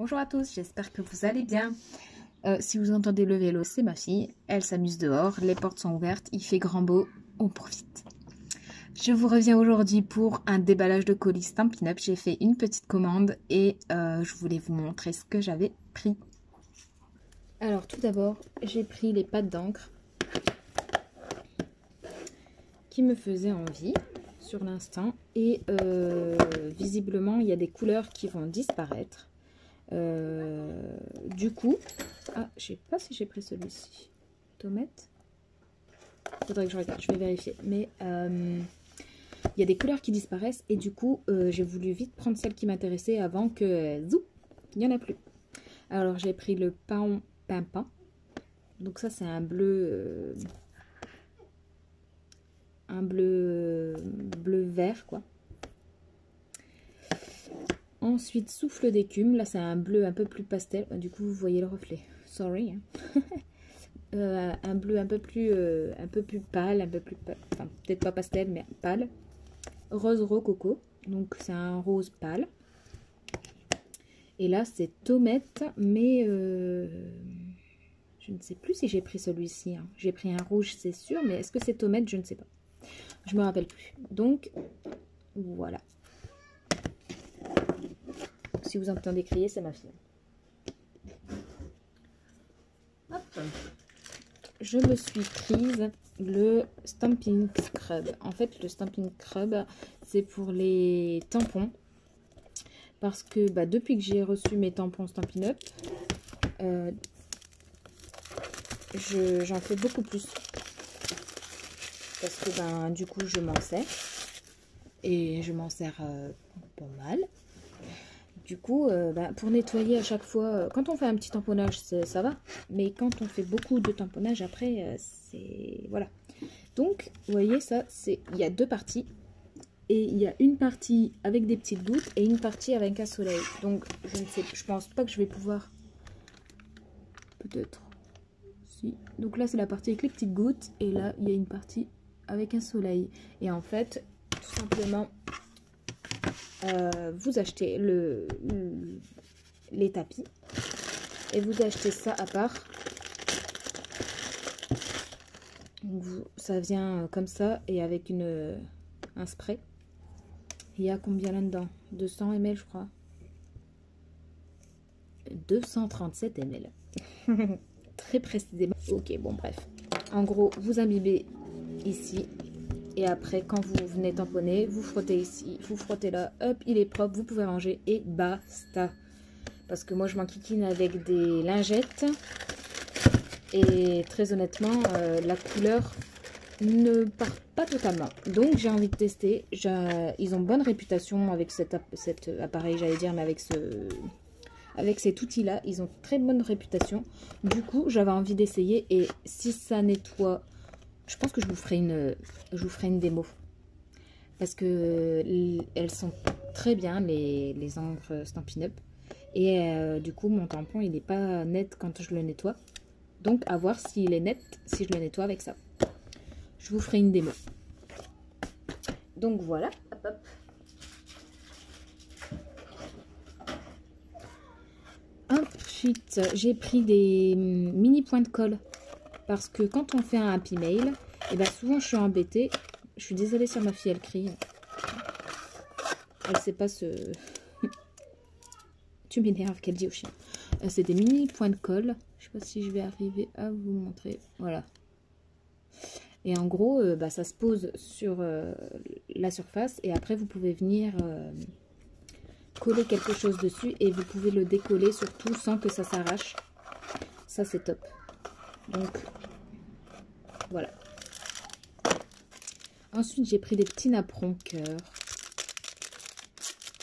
Bonjour à tous, j'espère que vous allez bien. Si vous entendez le vélo, c'est ma fille. Elle s'amuse dehors, les portes sont ouvertes, il fait grand beau, on profite. Je vous reviens aujourd'hui pour un déballage de colis Stampin' Up. J'ai fait une petite commande et je voulais vous montrer ce que j'avais pris. Alors tout d'abord, j'ai pris les pâtes d'encre qui me faisaient envie sur l'instant. Et visiblement, il y a des couleurs qui vont disparaître. Du coup, je sais pas si j'ai pris celui-ci. Tomate. Faudrait que je regarde, je vais vérifier. Mais il y a des couleurs qui disparaissent et du coup, j'ai voulu vite prendre celle qui m'intéressait avant que zou, il n'y en a plus. Alors j'ai pris le pain. Donc ça c'est un bleu, bleu vert quoi. Ensuite, souffle d'écume. Là, c'est un bleu un peu plus pastel. Du coup, vous voyez le reflet. Sorry. Hein. Un bleu un peu plus pâle. Enfin, peut-être pas pastel, mais pâle. Rose rococo. Donc, c'est un rose pâle. Et là, c'est tomate. Mais je ne sais plus si j'ai pris celui-ci. Hein. J'ai pris un rouge, c'est sûr. Mais est-ce que c'est tomate? Je ne sais pas. Je me rappelle plus. Donc, voilà. Si vous entendez crier, c'est ma fille. Hop. Je me suis prise le Stampin' Scrub. En fait, le Stampin' Scrub, c'est pour les tampons. Parce que depuis que j'ai reçu mes tampons Stampin' Up, j'en fais beaucoup plus. Parce que du coup, je m'en sers. Et je m'en sers pas mal. Du coup, pour nettoyer à chaque fois, quand on fait un petit tamponnage, ça va. Mais quand on fait beaucoup de tamponnage, après, c'est... Voilà. Donc, vous voyez, ça, il y a deux parties. Et il y a une partie avec des petites gouttes et une partie avec un soleil. Donc, je pense pas que je vais pouvoir... Peut-être. Si. Donc là, c'est la partie avec les petites gouttes. Et là, il y a une partie avec un soleil. Et en fait, tout simplement... vous achetez les tapis et vous achetez ça à part. Donc ça vient comme ça et avec un spray. Il y a combien là-dedans? 200 ml je crois. 237 ml. Très précisément. Ok, bon bref. En gros, vous imbibez ici. Et après, quand vous venez tamponner, vous frottez ici, vous frottez là, hop, il est propre, vous pouvez ranger et basta. Parce que moi, je m'enquiquine avec des lingettes. Et très honnêtement, la couleur ne part pas totalement. Donc, j'ai envie de tester. Ils ont bonne réputation avec cet appareil, j'allais dire, mais avec cet outil-là. Ils ont très bonne réputation. Du coup, j'avais envie d'essayer. Et si ça nettoie... Je pense que je vous ferai une démo. Parce que elles sont très bien, les encres Stampin' Up. Et du coup, mon tampon, il n'est pas net quand je le nettoie. Donc, à voir s'il est net si je le nettoie avec ça. Je vous ferai une démo. Donc, voilà. Hop, hop. Ensuite, j'ai pris des mini points de colle. Parce que quand on fait un Happy Mail, et souvent je suis embêtée. Je suis désolée si ma fille elle crie. Elle sait pas ce... Tu m'énerves qu'elle dit au chien. C'est des mini points de colle. Je sais pas si je vais arriver à vous montrer. Voilà. Et en gros, ça se pose sur la surface. Et après, vous pouvez venir coller quelque chose dessus. Et vous pouvez le décoller surtout sans que ça s'arrache. Ça, c'est top. Donc, voilà. Ensuite, j'ai pris des petits napperons cœur.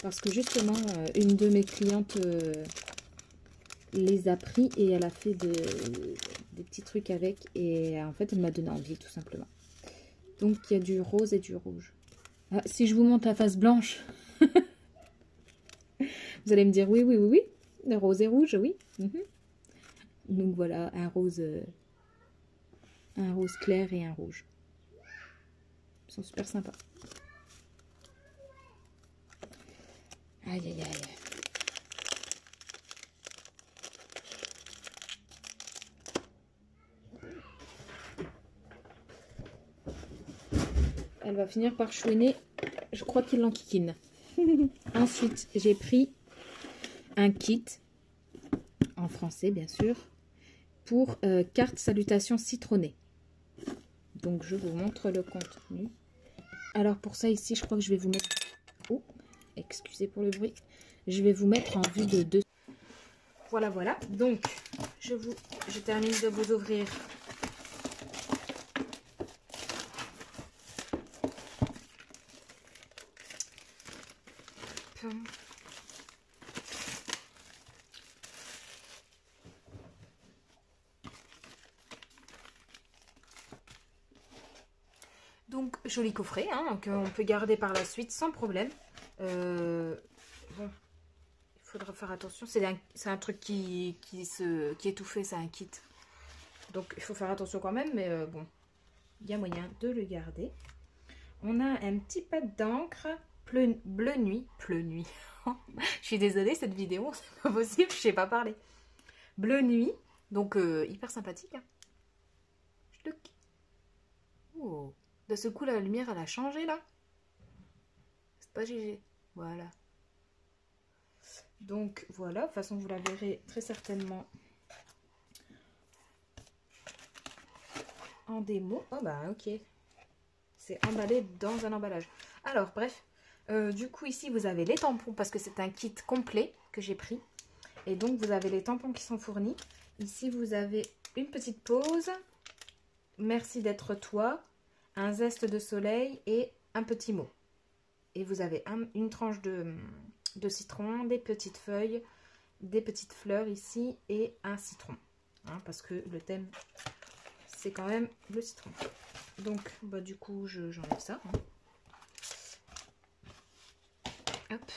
Parce que justement, une de mes clientes les a pris et elle a fait des petits trucs avec. Et en fait, elle m'a donné envie, tout simplement. Donc, il y a du rose et du rouge. Ah, si je vous montre la face blanche, vous allez me dire oui, oui, oui, oui. Le rose et rouge, oui. Donc, voilà, un rose clair et un rouge. Ils sont super sympas. Aïe, aïe, aïe. elle va finir par chouiner. Je crois qu'il l'enquiquine. Ensuite, j'ai pris un kit, en français bien sûr, pour carte salutation citronnée. Donc, je vous montre le contenu. Alors, pour ça, ici, je crois que je vais vous mettre... Oh, excusez pour le bruit. Je vais vous mettre en vue de deux. Voilà, voilà. Donc, je termine de vous ouvrir donc, joli coffret, hein, qu'on peut garder par la suite sans problème. Bon, il faudra faire attention. C'est un truc qui est tout fait, c'est un kit. Donc, il faut faire attention quand même, mais bon, il y a moyen de le garder. On a un petit pad d'encre bleu nuit. Bleu nuit. Je suis désolée, cette vidéo, c'est pas possible, je sais pas parler. Bleu nuit, donc hyper sympathique. Hein. Oh. De ce coup, la lumière, elle a changé, là. C'est pas GG. Voilà. Donc, voilà. De toute façon, vous la verrez très certainement en démo. Oh, bah, ok. C'est emballé dans un emballage. Alors, bref. Du coup, ici, vous avez les tampons parce que c'est un kit complet que j'ai pris. Et donc, vous avez les tampons qui sont fournis. Ici, vous avez une petite pause. Merci d'être toi. Un zeste de soleil et un petit mot. Et vous avez une tranche de citron, des petites feuilles, des petites fleurs ici et un citron. Hein, parce que le thème, c'est quand même le citron. Donc, bah, du coup, j'enlève ça. Hein. Hop.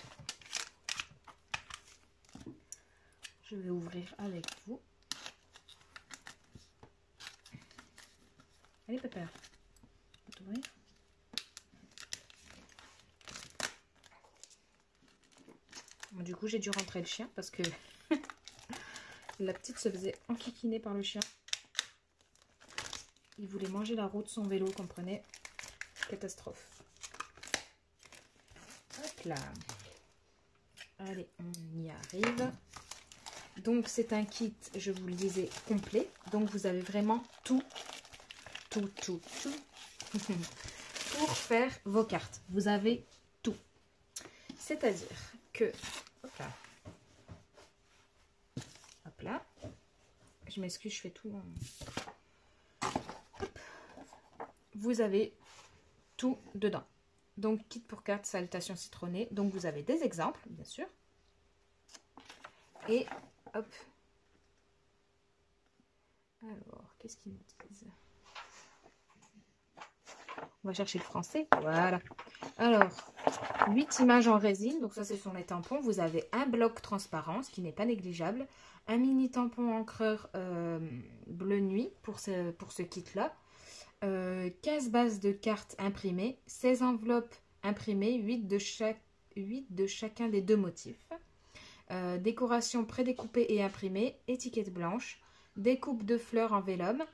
Je vais ouvrir avec vous. Allez, papa. Ouvrir. Bon, du coup, j'ai dû rentrer le chien parce que la petite se faisait enquiquiner par le chien. Il voulait manger la roue de son vélo, comprenez? Catastrophe. Hop là. Allez, on y arrive. Donc, c'est un kit, je vous le disais, complet. Donc, vous avez vraiment tout. Pour faire vos cartes. Vous avez tout. C'est-à-dire que... Hop là. Hop là. Je m'excuse, je fais tout. Hop. Vous avez tout dedans. Donc, kit pour cartes, salutation citronnée. Donc, vous avez des exemples, bien sûr. Et hop. Alors, qu'est-ce qu'ils nous disent? On va chercher le français. Voilà. Alors, 8 images en résine. Donc, ça, ce sont les tampons. Vous avez un bloc transparent, ce qui n'est pas négligeable. Un mini tampon encreur bleu nuit pour ce kit-là. 15 bases de cartes imprimées. 16 enveloppes imprimées. 8 de chacun des deux motifs. Décoration prédécoupée et imprimée. Étiquette blanche. Découpe de fleurs en vélum.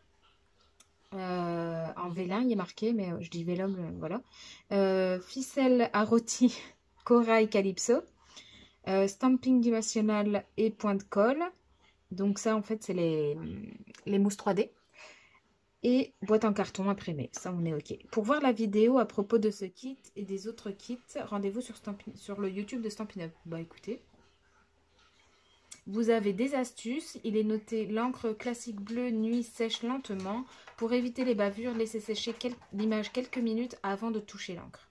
En vélin, il est marqué, mais je dis vélum, voilà. Ficelle à rôti, corail calypso. Stamping dimensionnel et point de colle. Donc ça, en fait, c'est les mousses 3D. Et boîte en carton imprimée. Ça, on est OK. Pour voir la vidéo à propos de ce kit et des autres kits, rendez-vous sur le YouTube de Stampin' Up. Bah, écoutez. Vous avez des astuces. Il est noté l'encre classique bleue nuit sèche lentement. Pour éviter les bavures, laissez sécher l'image quelques minutes avant de toucher l'encre.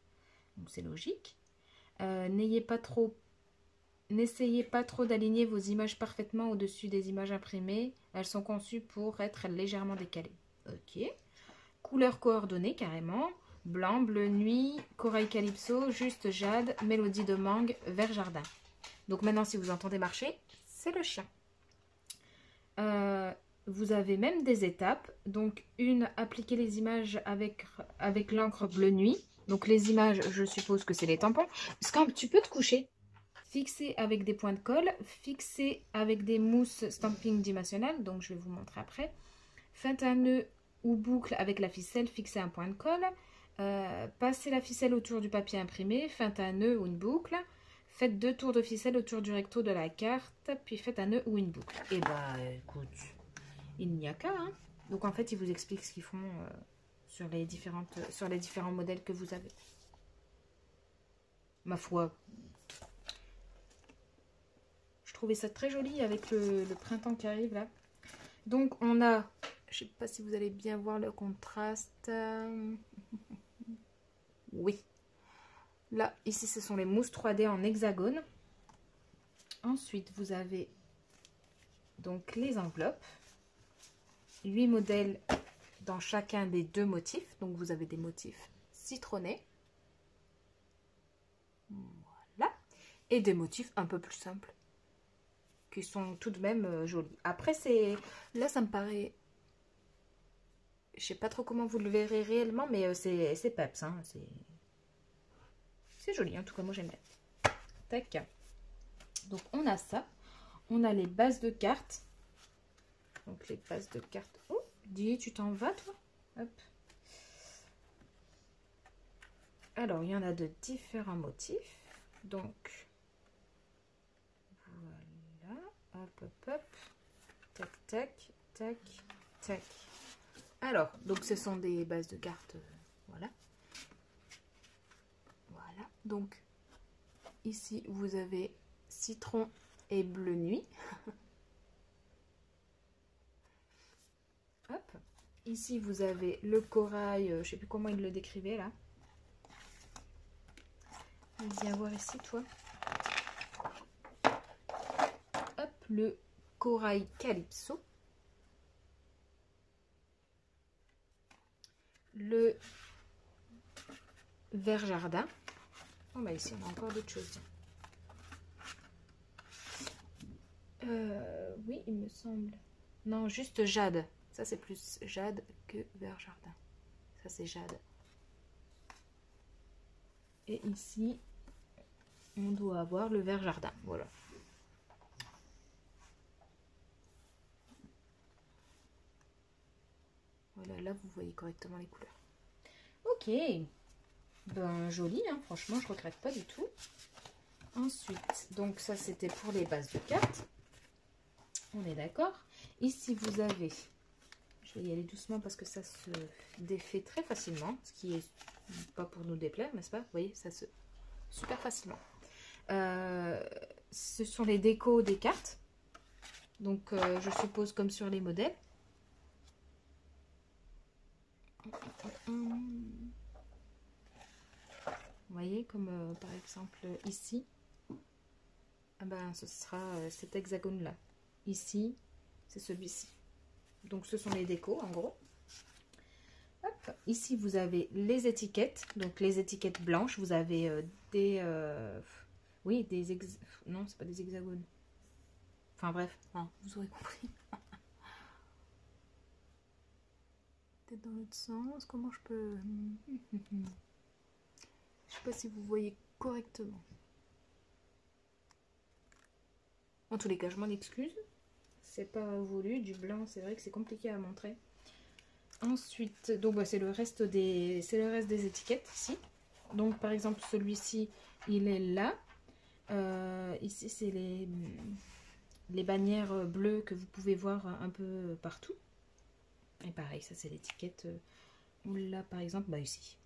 Donc c'est logique. N'essayez pas trop d'aligner vos images parfaitement au-dessus des images imprimées. Elles sont conçues pour être légèrement décalées. Ok. Couleurs coordonnées carrément. Blanc, bleu nuit, corail calypso, juste jade, mélodie de mangue, vert jardin. Donc maintenant si vous entendez marcher, c'est le chien. Vous avez même des étapes. Donc une, appliquer les images avec l'encre bleu nuit. Donc les images, je suppose que c'est les tampons. Parce que tu peux te coucher. Fixer avec des points de colle. Fixer avec des mousses stamping dimensionnel. Donc je vais vous montrer après. Faites un nœud ou boucle avec la ficelle. Fixer un point de colle. Passez la ficelle autour du papier imprimé, faites un nœud ou une boucle. Faites 2 tours de ficelle autour du recto de la carte, puis faites un nœud ou une boucle. Et bah écoute, il n'y a qu'à. Hein. Donc en fait, ils vous expliquent ce qu'ils font sur les différents modèles que vous avez. Ma foi, je trouvais ça très joli avec le printemps qui arrive là. Donc on a, je sais pas si vous allez bien voir le contraste. Oui. Là, ici, ce sont les mousses 3D en hexagone. Ensuite, vous avez donc les enveloppes. 8 modèles dans chacun des 2 motifs. Donc, vous avez des motifs citronnés. Voilà. Et des motifs un peu plus simples. Qui sont tout de même jolis. Après, là, ça me paraît... Je sais pas trop comment vous le verrez réellement, mais c'est peps. Hein. C'est joli, en tout cas, moi j'aime bien. Tac. Donc, on a ça. On a les bases de cartes. Donc, les bases de cartes. Oh, dis, tu t'en vas, toi? Hop. Alors, il y en a de différents motifs. Donc, voilà. Hop, hop, hop. Tac, tac, tac, tac. Alors, donc, ce sont des bases de cartes. Voilà. Voilà. Donc, ici, vous avez citron et bleu nuit. Hop. Ici, vous avez le corail, je sais plus comment il le décrivait là. Viens voir ici, toi. Hop, le corail calypso. Le vert jardin. Oh, bah ici, on a encore d'autres choses. Oui, il me semble. Non, juste jade. Ça, c'est plus jade que vert jardin. Ça, c'est jade. Et ici, on doit avoir le vert jardin. Voilà. Voilà, là, vous voyez correctement les couleurs. Ok. Ben, joli, hein. Franchement, je regrette pas du tout. Ensuite, donc ça, c'était pour les bases de cartes. On est d'accord. Ici, vous avez... Je vais y aller doucement parce que ça se défait très facilement. Ce qui est pas pour nous déplaire, n'est-ce pas? Vous voyez, ça se... super facilement. Ce sont les décos des cartes. Donc, je suppose comme sur les modèles. Vous voyez, comme par exemple ici. Ah ben, ce sera cet hexagone-là. Ici, c'est celui-ci. Donc, ce sont les décos, en gros. Hop. Ici, vous avez les étiquettes. Donc, les étiquettes blanches. Vous avez des... oui, des non, c'est pas des hexagones. Enfin, bref, hein, vous aurez compris. Peut-être dans l'autre sens. Comment je peux... Je sais pas si vous voyez correctement. En tous les cas, je m'en excuse. C'est pas voulu. Du blanc, c'est vrai que c'est compliqué à montrer. Ensuite, donc bah, c'est le reste des étiquettes ici. Donc par exemple celui-ci, il est là. Ici, c'est les bannières bleues que vous pouvez voir un peu partout. Et pareil, ça c'est l'étiquette. On l'a par exemple bah, ici.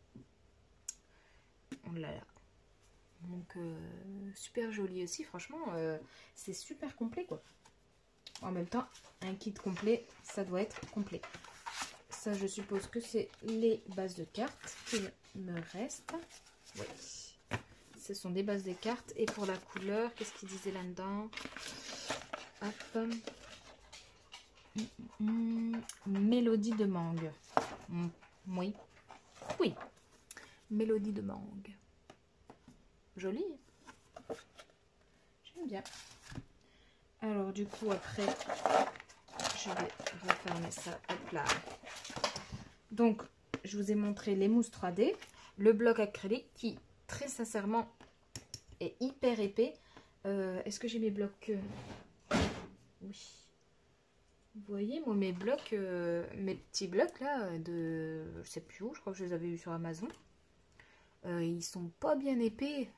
On l'a là. Donc super joli aussi, franchement, c'est super complet quoi. En même temps, un kit complet, ça doit être complet. Ça, je suppose que c'est les bases de cartes qu'il me reste. Oui. Ce sont des bases de cartes. Et pour la couleur, qu'est-ce qu'il disait là-dedans? Hop. Mélodie de mangue. Oui. Oui. Mélodie de mangue. Joli. J'aime bien. Alors, du coup, après, je vais refermer ça. Hop là. Donc, je vous ai montré les mousses 3D, le bloc acrylique qui, très sincèrement, est hyper épais. Est-ce que j'ai mes blocs? Oui. Vous voyez, moi, mes blocs, mes petits blocs là, je sais plus où, je crois que je les avais eus sur Amazon. Ils sont pas bien épais.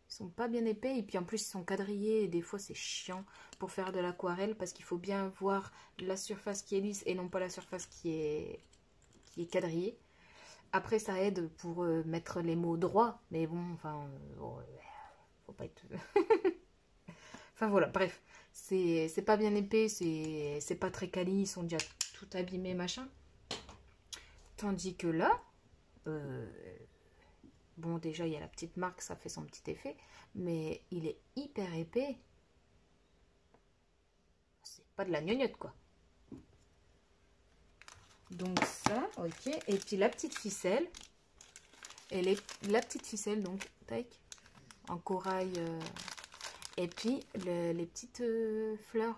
Ils sont pas bien épais et puis en plus ils sont quadrillés et des fois c'est chiant pour faire de l'aquarelle parce qu'il faut bien voir la surface qui est lisse et non pas la surface qui est quadrillée. Après ça aide pour mettre les mots droits, mais bon, enfin, faut pas être... Enfin voilà, bref, c'est pas bien épais, c'est pas très quali, ils sont déjà tout abîmés, machin. Tandis que là, bon déjà il y a la petite marque, ça fait son petit effet, mais il est hyper épais. C'est pas de la gnognotte quoi. Donc ça, ok. Et puis la petite ficelle, la petite ficelle donc, tac, en corail. Et puis les petites fleurs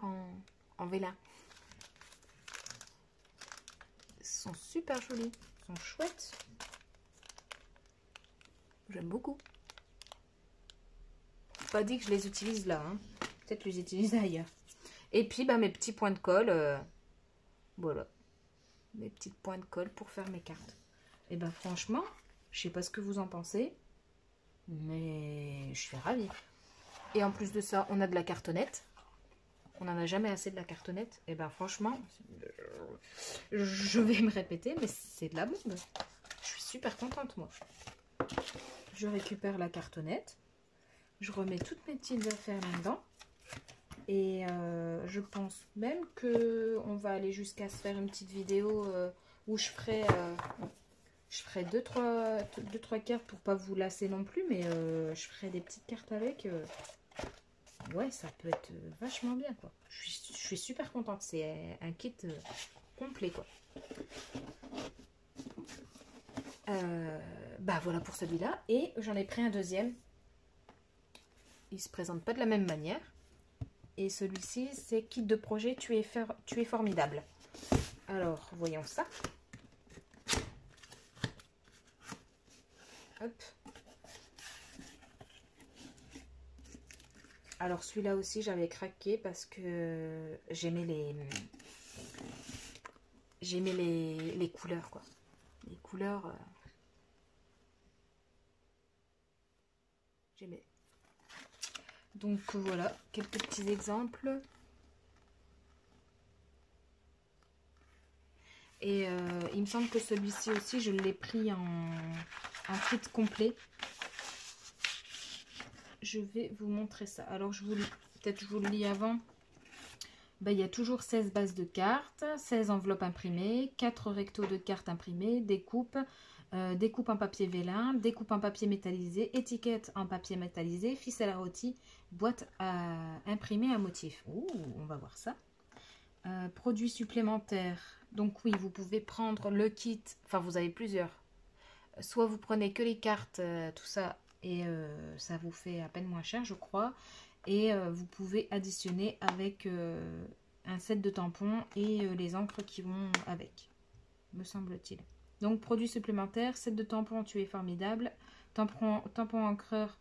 en vélin. Elles sont super jolies, elles sont chouettes. J'aime beaucoup. Pas dit que je les utilise là, hein. Peut-être les utiliser ailleurs. Et puis bah, mes petits points de colle, voilà. Mes petites points de colle pour faire mes cartes. Et ben franchement, je sais pas ce que vous en pensez, mais je suis ravie. Et en plus de ça, on a de la cartonnette. On n'en a jamais assez de la cartonnette. Et ben franchement, je vais me répéter, mais c'est de la bombe. Je suis super contente moi. Je récupère la cartonnette. Je remets toutes mes petites affaires là-dedans. Et je pense même que on va aller jusqu'à se faire une petite vidéo où je ferai 2-3 cartes pour pas vous lasser non plus, mais je ferai des petites cartes avec. Ouais, ça peut être vachement bien quoi. Je suis super contente. C'est un kit complet quoi. Bah voilà pour celui-là. Et j'en ai pris un deuxième. Il se présente pas de la même manière. Et celui-ci, c'est kit de projet, tu es formidable. Alors, voyons ça. Hop. Alors, celui-là aussi, j'avais craqué parce que j'aimais les couleurs, quoi. Les couleurs, j'aimais. Donc, voilà, quelques petits exemples. Et il me semble que celui-ci aussi, je l'ai pris en kit complet. Je vais vous montrer ça. Alors, peut-être je vous le lis avant. Ben, il y a toujours 16 bases de cartes, 16 enveloppes imprimées, 4 rectos de cartes imprimées, découpe en papier vélin, découpe en papier métallisé, étiquette en papier métallisé, ficelle à rôti, boîte à imprimer à motif. Ouh, on va voir ça. Produits supplémentaires. Donc oui, vous pouvez prendre le kit, enfin vous avez plusieurs. Soit vous prenez que les cartes, tout ça, et ça vous fait à peine moins cher, je crois. Et vous pouvez additionner avec un set de tampons et les encres qui vont avec, me semble-t-il. Donc, produits supplémentaires, set de tampons, tu es formidable. Tampon encreur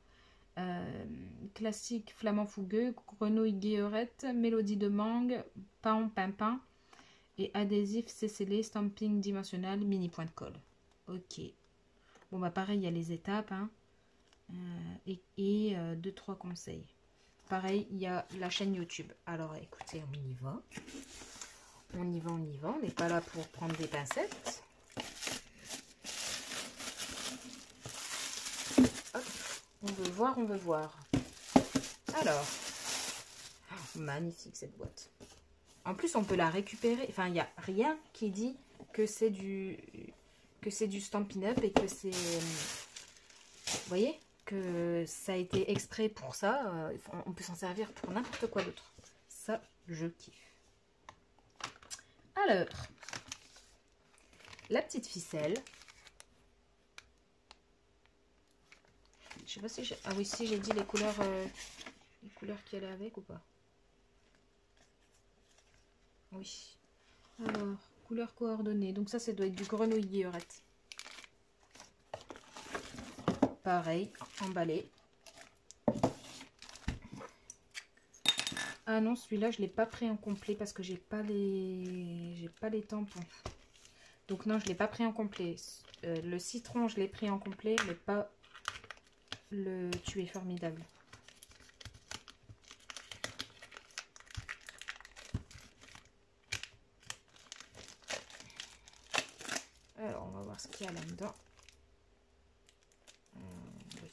classique, flamand fougueux, grenouille guillerette, mélodie de mangue, paon pimpin et adhésif scellé, stamping dimensionnel, mini point de colle. Ok. Bon, bah pareil, il y a les étapes hein, et 2-3 conseils. Pareil, il y a la chaîne YouTube. Alors, écoutez, on y va. On y va, on y va. On n'est pas là pour prendre des pincettes. Hop, on veut voir, on veut voir. Alors, oh, magnifique cette boîte. En plus, on peut la récupérer. Enfin, il n'y a rien qui dit que c'est du Stampin' Up et que c'est... Vous voyez ? Que ça a été exprès pour ça, on peut s'en servir pour n'importe quoi d'autre. Ça, je kiffe. Alors, la petite ficelle. Je sais pas si j'ai... Ah oui, si j'ai dit les couleurs qui allaient avec ou pas. Oui. Alors, couleurs coordonnées. Donc ça doit être du grenouille guillerette. Pareil, emballé. Ah non, celui-là, je ne l'ai pas pris en complet parce que j'ai pas les tampons. Donc non, je ne l'ai pas pris en complet. Le citron, je l'ai pris en complet, mais pas le Tu es formidable. Alors, on va voir ce qu'il y a là-dedans. Oui.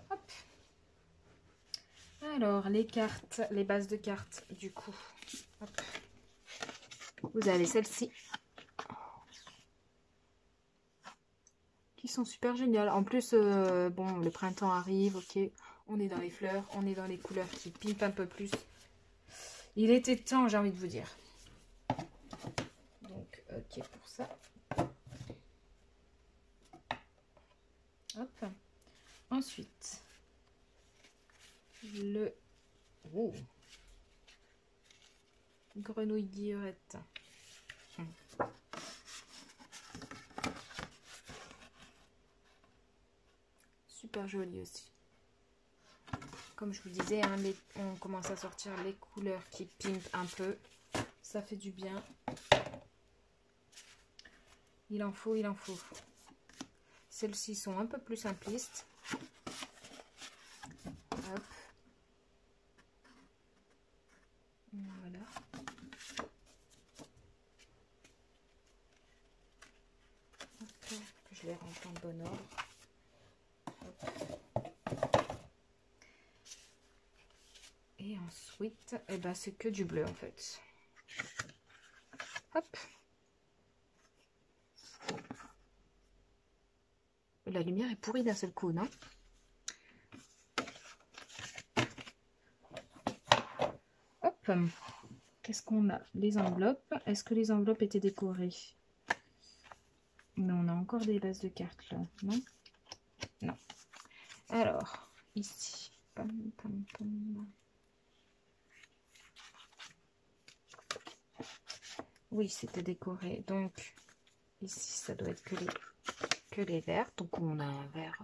Hop. Alors, les cartes, les bases de cartes, du coup. Hop. Vous avez celle-ci. Qui sont super géniales. En plus, bon, le printemps arrive, ok. On est dans les fleurs, on est dans les couleurs qui pimpent un peu plus. Il était temps, j'ai envie de vous dire. Donc, ok pour ça. Hop. Ensuite, le grenouille guillerette. Super joli aussi. Comme je vous disais, hein, on commence à sortir les couleurs qui pimpent un peu. Ça fait du bien. Il en faut, il en faut. Celles-ci sont un peu plus simplistes. Hop. Voilà. Hop. Je les range en bon ordre. Et ensuite, eh ben, c'est que du bleu en fait. Hop. La lumière est pourrie d'un seul coup, non? Hop. Qu'est-ce qu'on a? Les enveloppes. Est-ce que les enveloppes étaient décorées? Non, on a encore des bases de cartes là, non? Non. Alors, ici. Pam, pam, pam. Oui, c'était décoré. Donc, ici, ça doit être que les verts. Donc, on a un vert,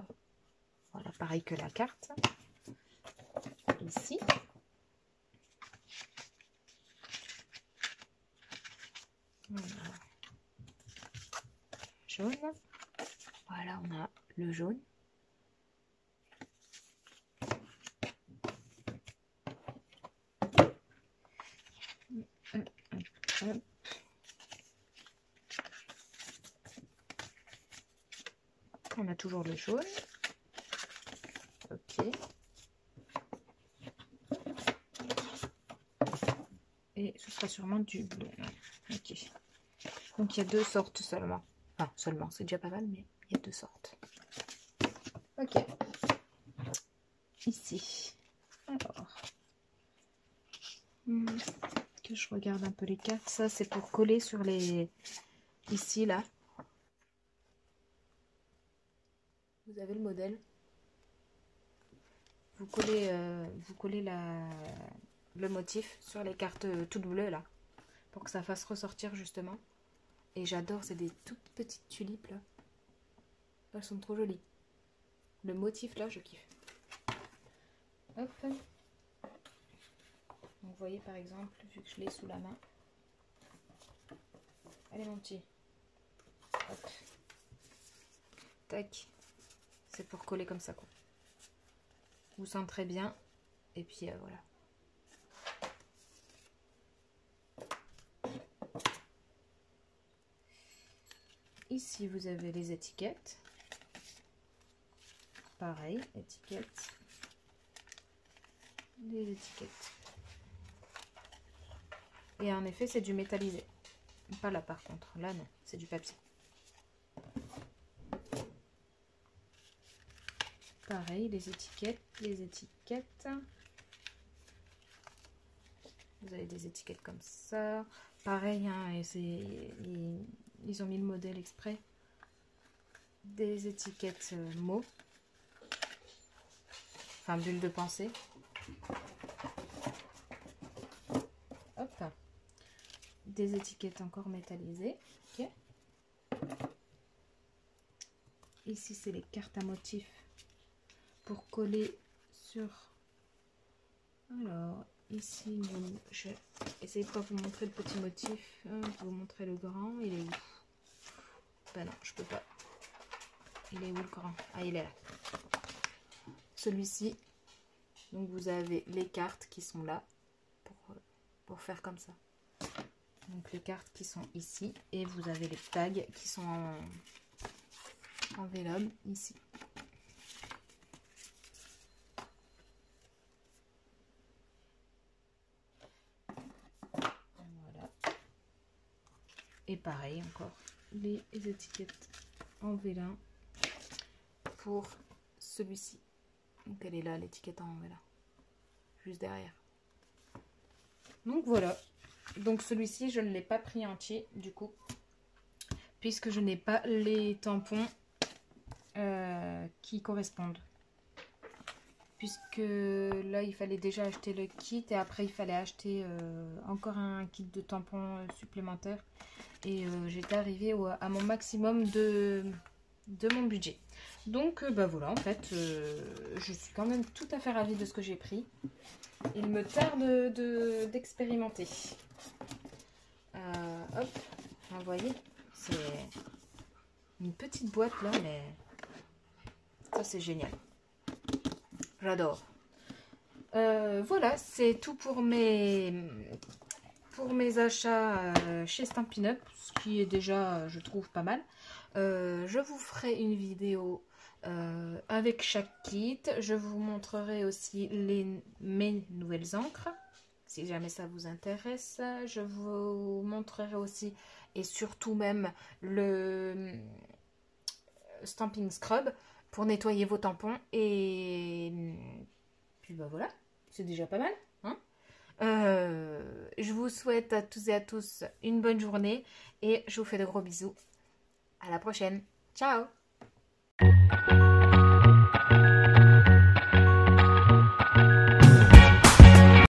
voilà, pareil que la carte. Ici. Voilà. Jaune. Voilà, on a le jaune. On a toujours le jaune. Ok. Et ce sera sûrement du bleu. Ok. Donc il y a deux sortes seulement. Enfin, seulement, c'est déjà pas mal, mais il y a deux sortes. Ok. Ici. Alors. Que je regarde un peu les cartes. Ça, c'est pour coller sur les... Ici, là. Vous avez le modèle. Vous collez le motif sur les cartes toutes bleues, là. Pour que ça fasse ressortir, justement. Et j'adore, c'est des toutes petites tulipes, là. Elles sont trop jolies. Le motif, là, je kiffe. Hop. Donc, vous voyez, par exemple, vu que je l'ai sous la main. Allez, mon petit. Hop. Tac. C'est pour coller comme ça, quoi. Vous centrez bien. Et puis, voilà. Ici, vous avez les étiquettes. Pareil, étiquettes. Les étiquettes. Et en effet, c'est du métallisé. Pas là, par contre. Là, non. C'est du papier. Pareil, les étiquettes. Les étiquettes. Vous avez des étiquettes comme ça. Pareil, hein, et ils ont mis le modèle exprès. Des étiquettes mots. Enfin, bulle de pensée. des étiquettes encore métallisées. Okay. Ici, c'est les cartes à motifs pour coller sur... Alors, ici, je vais essayer de pas vous montrer le petit motif. Je vais vous montrer le grand. Il est où? Ben non, je peux pas. Il est où le grand? Ah, il est là. Celui-ci. Donc, vous avez les cartes qui sont là pour faire comme ça. Donc, les cartes qui sont ici. Et vous avez les tags qui sont en vélum ici. Voilà. Et pareil encore, les étiquettes en vélin pour celui-ci. Donc elle est là, l'étiquette en vélin, juste derrière. Donc voilà. Donc celui-ci, je ne l'ai pas pris entier du coup, puisque je n'ai pas les tampons qui correspondent. Puisque là, il fallait déjà acheter le kit et après, il fallait acheter encore un kit de tampons supplémentaire. Et j'étais arrivée à mon maximum de mon budget. Donc, bah voilà, en fait, je suis quand même tout à fait ravie de ce que j'ai pris. Il me tarde d'expérimenter. Hop, vous voyez, c'est une petite boîte là, mais ça, c'est génial. J'adore. Voilà, c'est tout pour mes achats chez Stampin' Up, ce qui est déjà, je trouve, pas mal. Je vous ferai une vidéo avec chaque kit. Je vous montrerai aussi mes nouvelles encres, si jamais ça vous intéresse. Je vous montrerai aussi et surtout même le Stamping Scrub pour nettoyer vos tampons. Et puis bah voilà, c'est déjà pas mal, hein. Je vous souhaite à tous et à tous une bonne journée et je vous fais de gros bisous. À la prochaine. Ciao!